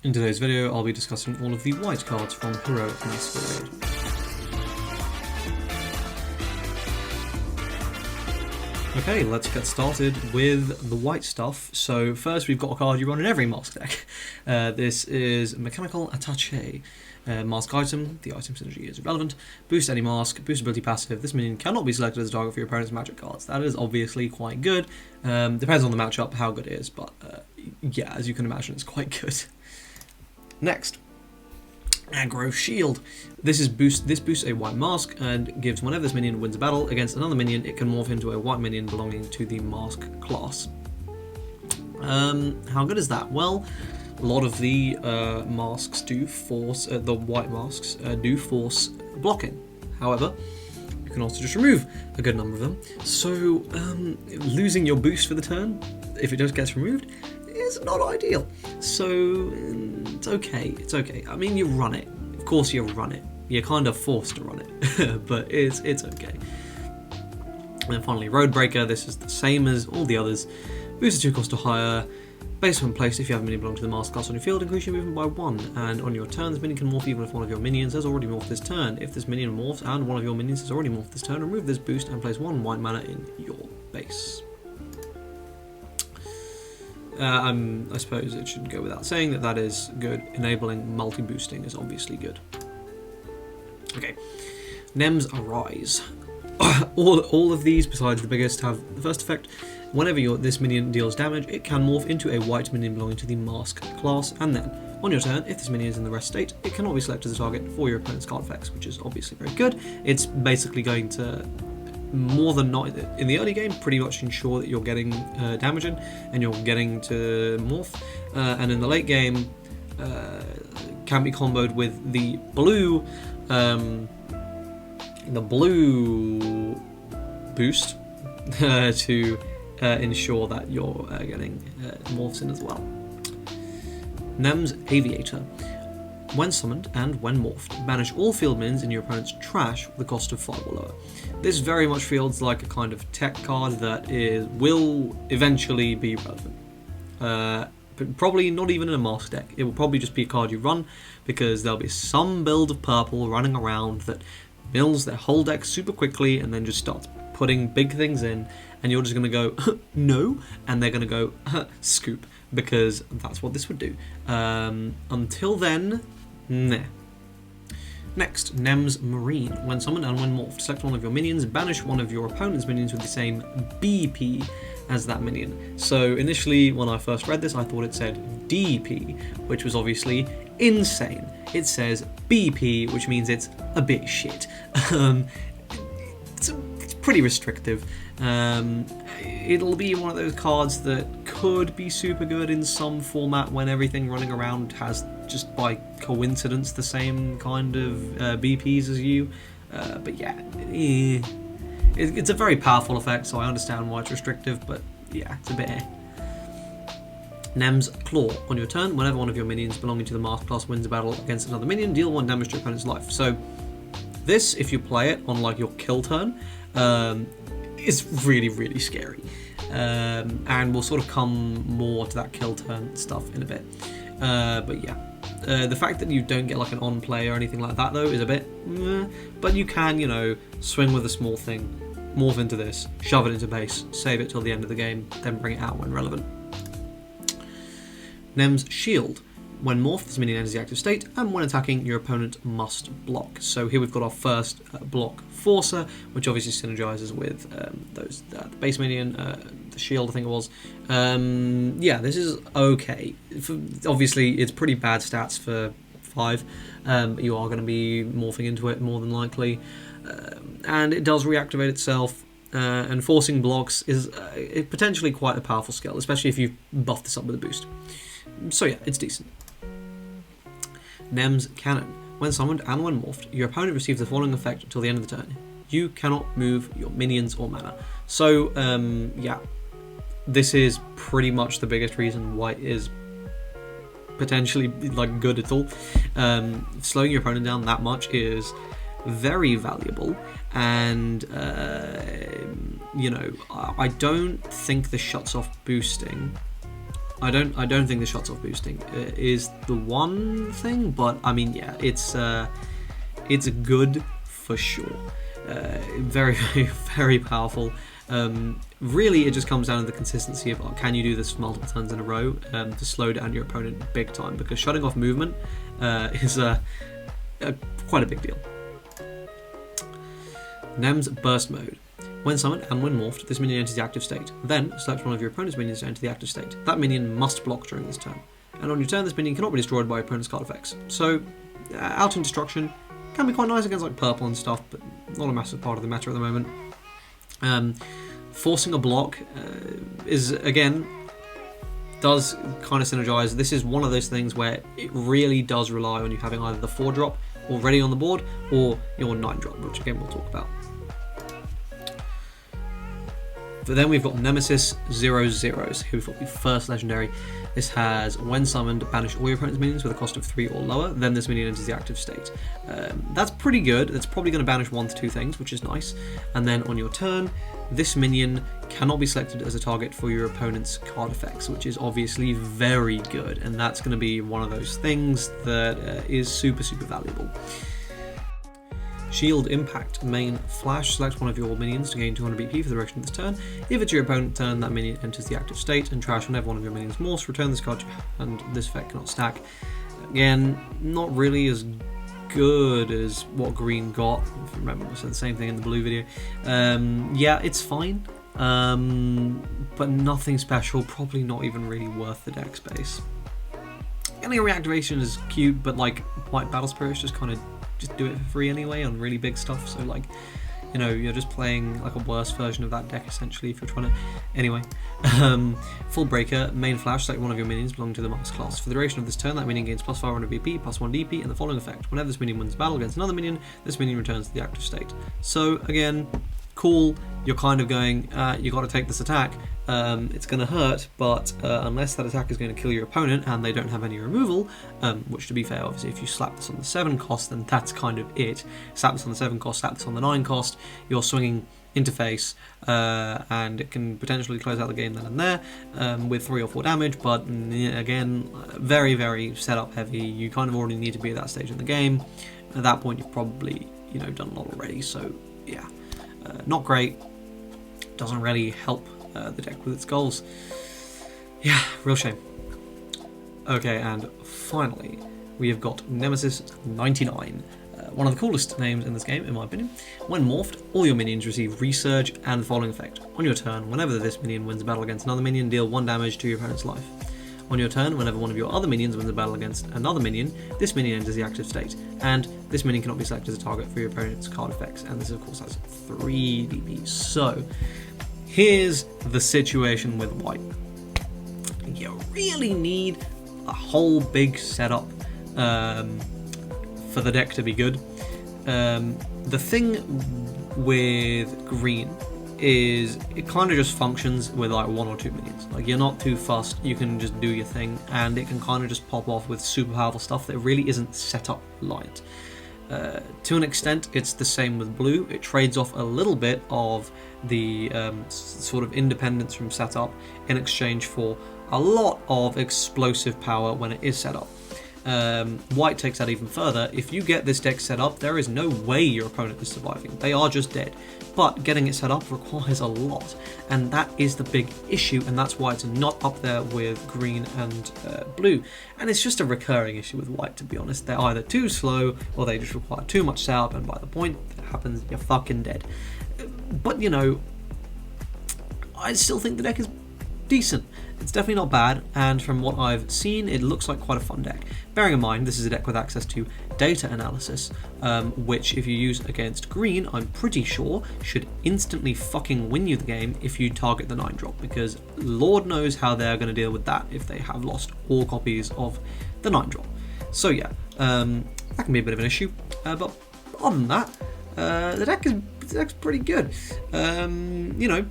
In today's video, I'll be discussing all of the white cards from Heroic Masquerade. Okay, let's get started with the white stuff. So first we've got a card you run in every mask deck. This is Mechanical Attache. Mask item, the item synergy is irrelevant. Boost any mask, boost ability passive. This minion cannot be selected as a target for your opponent's magic cards. That is obviously quite good. Depends on the matchup how good it is, but yeah, as you can imagine, it's quite good. Next, Agroshield. This boosts a white mask and gives whenever this minion wins a battle against another minion, it can morph into a white minion belonging to the mask class. How good is that? Well, a lot of the masks do force, the white masks do force blocking. However, you can also just remove a good number of them. So losing your boost for the turn, if it just gets removed, is not ideal. So it's okay. It's okay. I mean, you run it. Of course, you run it. You're kind of forced to run it, but it's okay. And then finally, Roadbreaker. This is the same as all the others. Boost 2 cost or higher. Based when placed, if you have a minion belong to the mask class on your field, increase your movement by 1. And on your turn, this minion can morph even if one of your minions has already morphed this turn. If this minion morphs and one of your minions has already morphed this turn, remove this boost and place 1 white mana in your base. I suppose it should go without saying that that is good. Enabling multi-boosting is obviously good. Okay, Nems Arise. all of these, besides the biggest, have the first effect. Whenever this minion deals damage, it can morph into a white minion belonging to the mask class, and then, on your turn, if this minion is in the rest state, it cannot be selected as a target for your opponent's card effects, which is obviously very good. It's basically going to, more than not, in the early game, pretty much ensure that you're getting damage in, and you're getting to morph, and in the late game, can be comboed with the blue boost to ensure that you're getting morphs in as well. Nems Aviator. When summoned and when morphed, banish all field minions in your opponent's trash with the cost of 5 or lower. This very much feels like a kind of tech card that will eventually be relevant. But probably not even in a mask deck. It will probably just be a card you run because there'll be some build of purple running around that mills their whole deck super quickly and then just starts putting big things in, and you're just going to go no, and they're going to go scoop, because that's what this would do. Until then, nah. Next, Nems Marine. When summoned and when morphed, select one of your minions, banish one of your opponent's minions with the same BP as that minion. So initially, when I first read this, I thought it said DP, which was obviously insane. It says BP, which means it's a bit shit. It's pretty restrictive. It'll be one of those cards that could be super good in some format when everything running around has, just by coincidence, the same kind of BPs as you. But yeah, it's a very powerful effect, so I understand why it's restrictive, but yeah, it's a bit Nems Claw. On your turn, whenever one of your minions belonging to the mask class wins a battle against another minion, deal 1 damage to your opponent's life. So this, if you play it on like your kill turn, is really, really scary. And we'll sort of come more to that kill turn stuff in a bit. But yeah, the fact that you don't get like an on play or anything like that though is a bit but you can, you know, swing with a small thing, morph into this, shove it into base, save it till the end of the game, then bring it out when relevant. Nems Shield. When morphed, this minion enters the active state, and when attacking, your opponent must block. So here we've got our first block Forcer, which obviously synergizes with the base minion, the shield, I think it was. Yeah, this is okay. Obviously, it's pretty bad stats for 5, but you are going to be morphing into it more than likely. And it does reactivate itself, and forcing blocks is potentially quite a powerful skill, especially if you buff this up with a boost. So yeah, it's decent. Nems Cannon. When summoned and when morphed, your opponent receives the following effect until the end of the turn. You cannot move your minions or mana. So, yeah, this is pretty much the biggest reason why it is potentially like good at all. Slowing your opponent down that much is very valuable, and you know, I don't think the shuts off boosting I don't think the shots off boosting is the one thing, but I mean, yeah, it's good for sure. Very, very, very powerful. Really, it just comes down to the consistency of can you do this multiple turns in a row to slow down your opponent big time, because shutting off movement is quite a big deal. Nems Burst Mode. When summoned and when morphed, this minion enters the active state. Then, select one of your opponent's minions to enter the active state. That minion must block during this turn. And on your turn, this minion cannot be destroyed by your opponent's card effects. So, outing destruction can be quite nice against like purple and stuff, but not a massive part of the meta at the moment. Forcing a block is, again, does kind of synergize. This is one of those things where it really does rely on you having either the 4-drop already on the board or your 9-drop, which again we'll talk about. But then we've got Nemesis 00s, who will be first legendary. This has, when summoned, banish all your opponent's minions with a cost of 3 or lower, then this minion enters the active state. That's pretty good. That's probably going to banish 1 to 2 things, which is nice. And then on your turn, this minion cannot be selected as a target for your opponent's card effects, which is obviously very good. And that's going to be one of those things that is super, super valuable. Shield Impact. Main Flash. Select one of your minions to gain 200 BP for the duration of this turn. If it's your opponent's turn, that minion enters the active state, and trash whenever one of your minions morphs. Return this card to your hand, and this effect cannot stack. Again, not really as good as what green got. If you remember, I said the same thing in the blue video. Yeah, it's fine, but nothing special. Probably not even really worth the deck space. Getting a reactivation is cute, but like White Battle Spirits just kind of do it for free anyway on really big stuff, so like, you know, you're just playing like a worse version of that deck essentially if you're trying to. Anyway, Full Breaker. Main Flash. Select one of your minions belonging to the Mask class. For the duration of this turn, that minion gains plus 500 BP, plus 1 DP, and the following effect: whenever this minion wins a battle against another minion, this minion returns to the active state. So again, cool. You're kind of going, you got to take this attack. It's going to hurt, but unless that attack is going to kill your opponent and they don't have any removal, which to be fair, obviously if you slap this on the 7 cost, then that's kind of it. Slap this on the 7 cost, slap this on the 9 cost, you're swinging interface, and it can potentially close out the game then and there with 3 or 4 damage, but again, very, very setup heavy. You kind of already need to be at that stage in the game. At that point, you've probably, you know, done a lot already, so yeah, not great. Doesn't really help the deck with its goals. Yeah, real shame. Okay, and finally, we have got Nemesis 99. One of the coolest names in this game, in my opinion. When morphed, all your minions receive Resurge and the following effect. On your turn, whenever this minion wins a battle against another minion, deal 1 damage to your opponent's life. On your turn, whenever one of your other minions wins a battle against another minion, this minion enters the active state, and this minion cannot be selected as a target for your opponent's card effects, and this of course has 3 DP. So, here's the situation with white. You really need a whole big setup for the deck to be good. The thing with green is it kind of just functions with like 1 or 2 minions. Like, you're not too fussed, you can just do your thing, and it can kind of just pop off with super powerful stuff that really isn't setup reliant. To an extent, it's the same with blue. It trades off a little bit of the sort of independence from setup in exchange for a lot of explosive power when it is set up. White takes that even further. If you get this deck set up, there is no way your opponent is surviving. They are just dead. But getting it set up requires a lot, and that is the big issue, and that's why it's not up there with green and blue. And it's just a recurring issue with white, to be honest. They're either too slow, or they just require too much setup, and by the point that happens, you're fucking dead. But, you know, I still think the deck is decent. It's definitely not bad, and from what I've seen, it looks like quite a fun deck. Bearing in mind, this is a deck with access to data analysis, which if you use against green, I'm pretty sure should instantly fucking win you the game if you target the 9-drop, because Lord knows how they're going to deal with that if they have lost all copies of the 9-drop. So yeah, that can be a bit of an issue, but other than that, the deck's pretty good. You know,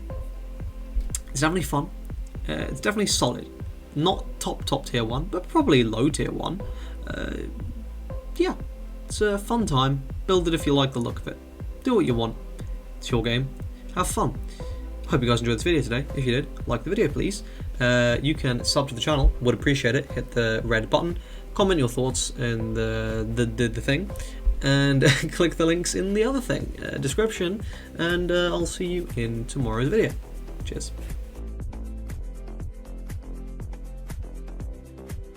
it's definitely fun. It's definitely solid. Not top tier 1, but probably low tier 1. Yeah, it's a fun time. Build it if you like the look of it. Do what you want. It's your game. Have fun. Hope you guys enjoyed this video today. If you did, like the video please. you can sub to the channel. Would appreciate it. Hit the red button, comment your thoughts in the thing, and click the links in the other thing, description, and I'll see you in tomorrow's video. Cheers.